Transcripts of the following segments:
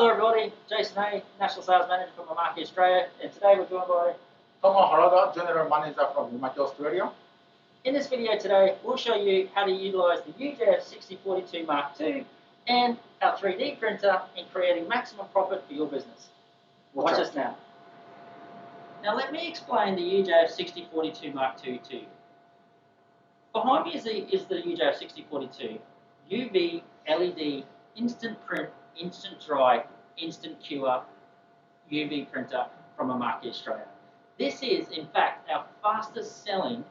Hello everybody, Jason A, National Sales Manager for Mimaki Australia, and today we're joined by Tomo Harada, General Manager from Mimaki Australia. In this video today, we'll show you how to utilize the UJF 6042 Mark II and our 3D printer in creating maximum profit for your business. Watch us now. Now let me explain the UJF 6042 Mark II to you. Behind me is the UJF 6042 UV LED instant print, instant dry, instant cure UV printer from Mimaki Australia. This is, in fact, our fastest selling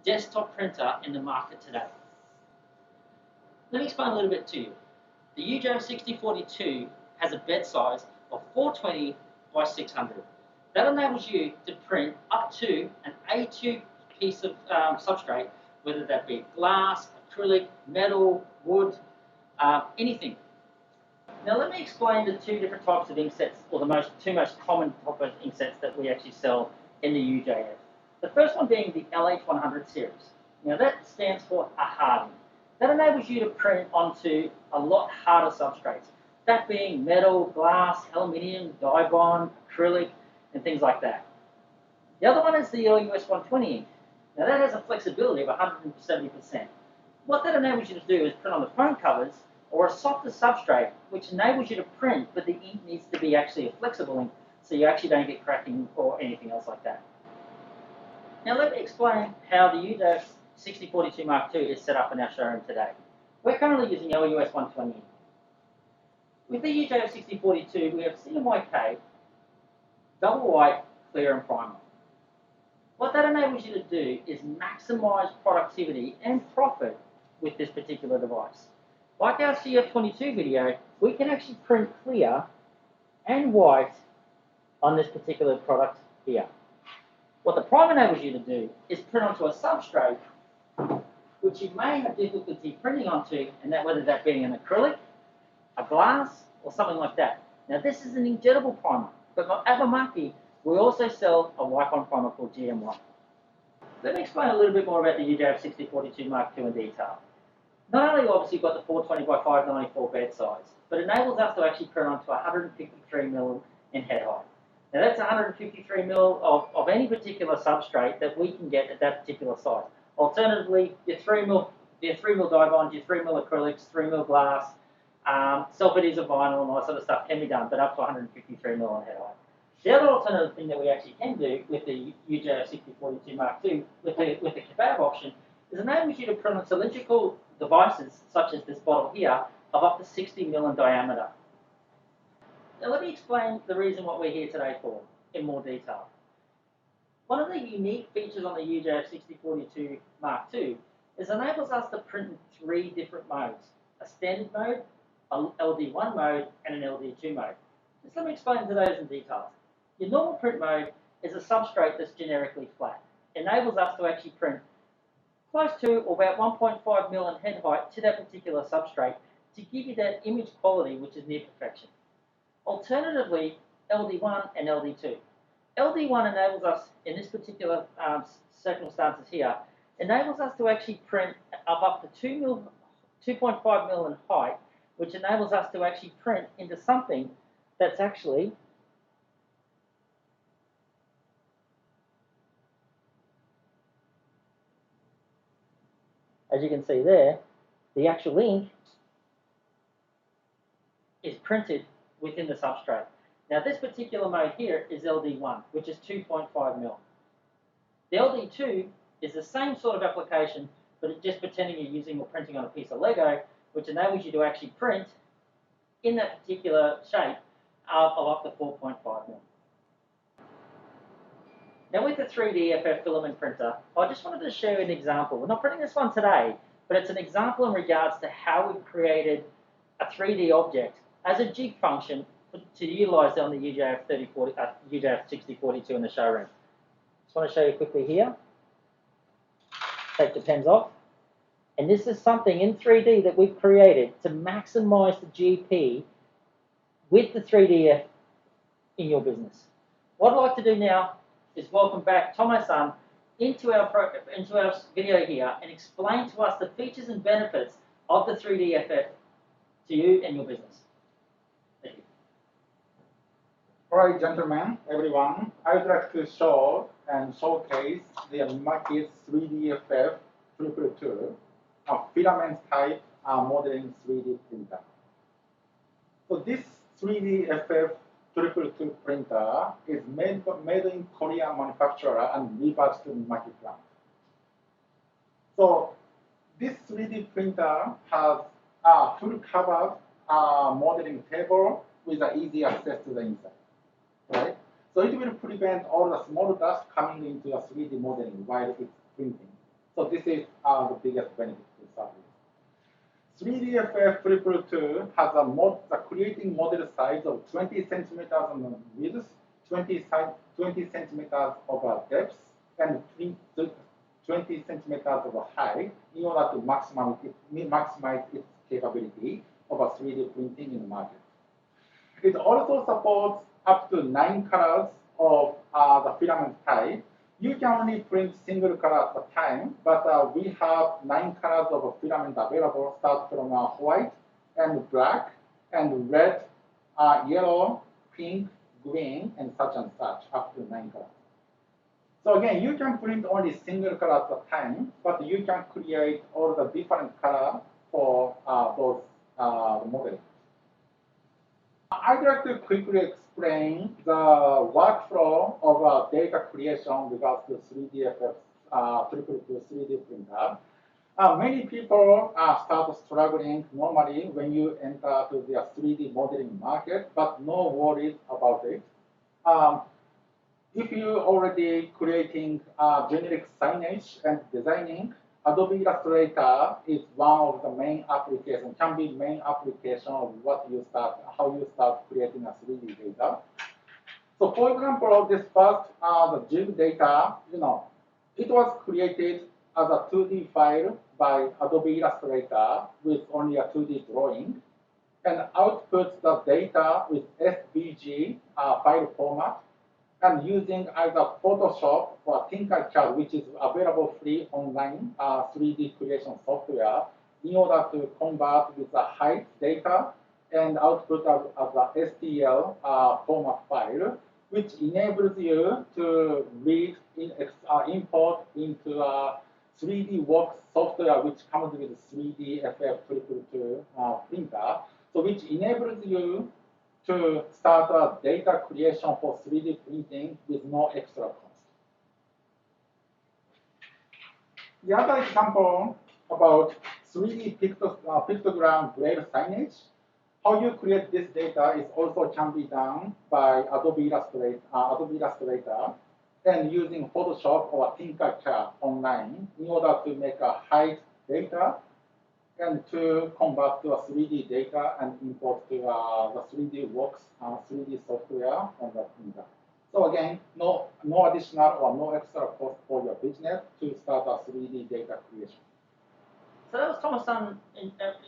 desktop printer in the market today. Let me explain a little bit to you. The UJF 6042 has a bed size of 420 by 600. That enables you to print up to an A2 piece of substrate, whether that be glass, acrylic, metal, wood, anything. Now let me explain the two different types of inksets, or the two most common type of inksets that we actually sell in the UJF. The first one being the LH100 series. Now that stands for a hardening. That enables you to print onto a lot harder substrates, that being metal, glass, aluminium, dye bond, acrylic, and things like that. The other one is the LUS 120 ink. Now that has a flexibility of 170%. What that enables you to do is print on the phone covers or a softer substrate, which enables you to print, but the ink needs to be actually a flexible ink, so you actually don't get cracking or anything else like that. Now let me explain how the UJF 6042 Mark II is set up in our showroom today. We're currently using LUS 120 ink. With the UJF 6042, we have CMYK, double white, clear and primer. What that enables you to do is maximize productivity and profit with this particular device. Like our CF22 video, we can actually print clear and white on this particular product here. What the primer enables you to do is print onto a substrate which you may have difficulty printing onto, and that whether that being an acrylic, a glass, or something like that. Now this is an injettable primer, but at Mimaki, we also sell a wipe-on primer called GM1. Let me explain a little bit more about the UJF 6042 Mark II in detail. Not only obviously you've got the 420 by 594 bed size, but it enables us to actually print onto 153mm in head height. Now that's 153mm of any particular substrate that we can get at that particular size. Alternatively, your 3mm dye bond, your 3mm acrylics, 3mm glass, self-adhesive vinyl and all that sort of stuff can be done, but up to 153mm in head height. The other alternative thing that we actually can do with the UJF 6042 Mark II, with the kebab option, is enables you to print on cylindrical devices, such as this bottle here, of up to 60mm in diameter. Now let me explain the reason what we're here today for in more detail. One of the unique features on the UJF 6042 Mark II is it enables us to print in three different modes: a standard mode, a LD1 mode, and an LD2 mode. Just let me explain to those in detail. Your normal print mode is a substrate that's generically flat. It enables us to actually print close to or about 1.5mm in head height to that particular substrate to give you that image quality which is near perfection. Alternatively, LD1 and LD2. LD1 enables us, in this particular circumstances here, enables us to actually print up to 2.5mm in height, which enables us to actually print into something that's actually as you can see there, the actual ink is printed within the substrate. Now this particular mode here is LD1, which is 2.5mm. The LD2 is the same sort of application, but it's just pretending you're using or printing on a piece of Lego, which enables you to actually print in that particular shape of up to 4.5mm. Now with the 3DFF filament printer, I just wanted to show you an example. We're not printing this one today, but it's an example in regards to how we've created a 3D object as a jig function to utilize on the UJF 6042 in the showroom. Just want to show you quickly here. Take the pens off. And this is something in 3D that we've created to maximize the GP with the 3DF in your business. What I'd like to do now is welcome back Tomo-san into our video here and explain to us the features and benefits of the 3DFF to you and your business. Thank you. All right, gentlemen, everyone, I would like to show and showcase the Mimaki's 3DFF 222, a filament type modeling 3D printer. So this 3DFF 222 printer is made in Korean manufacturer and reversed to Mimaki plant. So this 3D printer has a full covered modeling table with an easy access to the inside. Right? So it will prevent all the small dust coming into a 3D modeling while it's printing. So this is the biggest benefit to start with. 3DFF 222 has a creating model size of 20 centimeters on width, 20 centimeters of depth, and 20 centimeters of height in order to maximize its capability of a 3D printing in the market. It also supports up to 9 colors of the filament type. You can only print single color at a time, but we have 9 colors of filament available, start from white and black and red, yellow, pink, green, and such, up to 9 colors. So again, you can print only single color at a time, but you can create all the different colors for those models. I'd like to quickly explain the workflow of data creation regards to 3DFF 3D printer. Many people start struggling normally when you enter to the 3D modeling market, but no worries about it. If you already creating generic signage and designing, Adobe Illustrator is one of the main applications, can be main application of how you start creating a 3D data. So for example, this first, the gym data, it was created as a 2D file by Adobe Illustrator with only a 2D drawing, and outputs the data with SVG file format, and using either Photoshop or Tinkercad, which is available free online 3D creation software, in order to convert with the height data and output as a STL format file, which enables you to read, import into a 3D Works software, which comes with 3DFF 222 printer, so which enables you to start a data creation for 3D printing with no extra cost. The other example about 3D pictogram braille signage, how you create this data is also can be done by Adobe Illustrator and using Photoshop or Tinkercad online in order to make a height data and to convert to a 3D data and import to the 3D Works 3D software on the printer. So again, no additional or no extra cost for your business to start a 3D data creation. So that was Tomo-san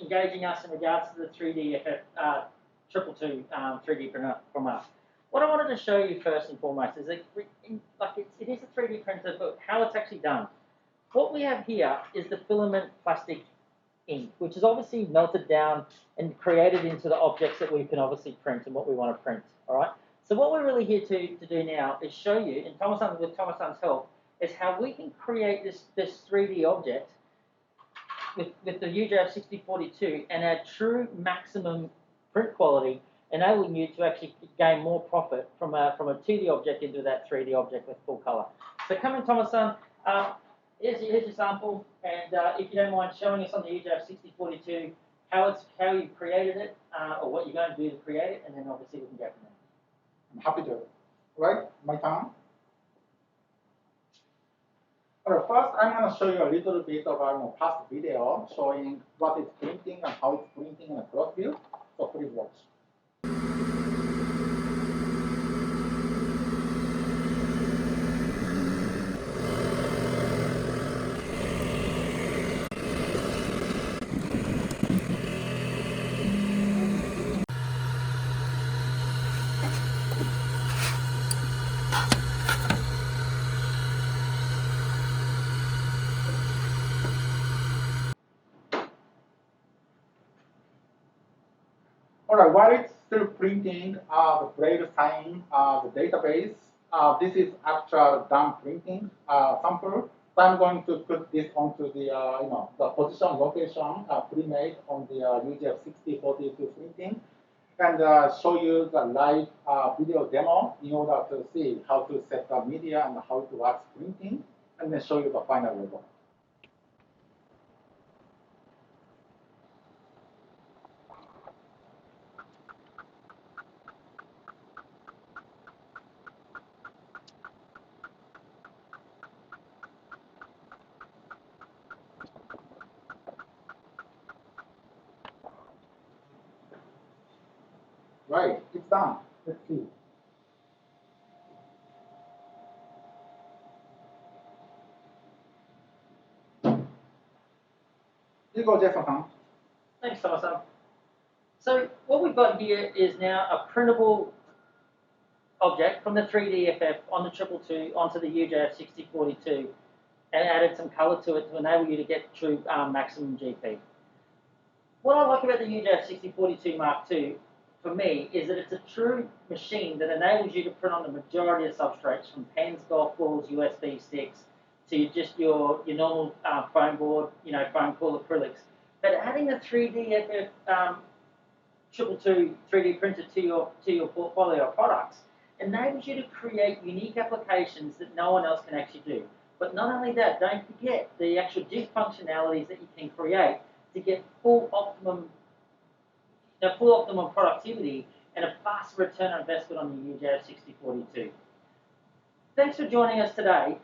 engaging us in regards to the 3DFF 222 3D printer from us. What I wanted to show you first and foremost is that it is a 3D printer, but how it's actually done. What we have here is the filament plastic ink, which is obviously melted down and created into the objects that we can obviously print and what we want to print. All right. So what we're really here to do now is show you, and with Tomo-san's help, is how we can create this 3D object with the UJF 6042 and a true maximum print quality, enabling you to actually gain more profit from a 2D object into that 3D object with full color. So come in, Tomo-san. Here's your sample, and if you don't mind showing us on the UJF 6042 how you created it, or what you're going to do to create it, and then obviously we can go from there. I'm happy to. Right, my turn. All right, first I'm going to show you a little bit of our past video showing what is printing and how it's printing in a cross view. So please watch. All right, while it's still printing the braille sign, the database. This is actual done printing sample. So I'm going to put this onto the the position location pre-made on the UJF 6042 printing, and show you the live video demo in order to see how to set the media and how to work printing, and then show you the final result. Right, it's done. Let's see. Here you go, Jefferson. Thanks, Tomo-san. So what we've got here is now a printable object from the 3DFF on the 222 onto the UJF 6042 and added some color to it to enable you to get true maximum GP. What I like about the UJF 6042 Mark II for me is that it's a true machine that enables you to print on the majority of substrates, from pens, golf balls, USB sticks, to just your normal foam board, foam cool acrylics. But adding the 3DFF 222 3D printer to your portfolio of products enables you to create unique applications that no one else can actually do. But not only that, don't forget the actual disk functionalities that you can create to get full optimum productivity and a fast return on investment on the UJF 6042. Thanks for joining us today.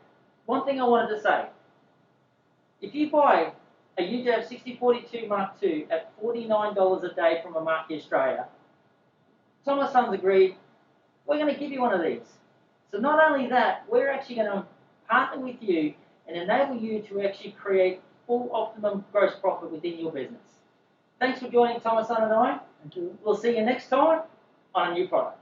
One thing I wanted to say, if you buy a UJF 6042 Mark II at $49 a day from Mimaki Australia, Tomo-san's agreed, we're going to give you one of these. So not only that, we're actually going to partner with you and enable you to actually create full optimum gross profit within your business. Thanks for joining Tomo-san and I. Thank you. We'll see you next time on a new product.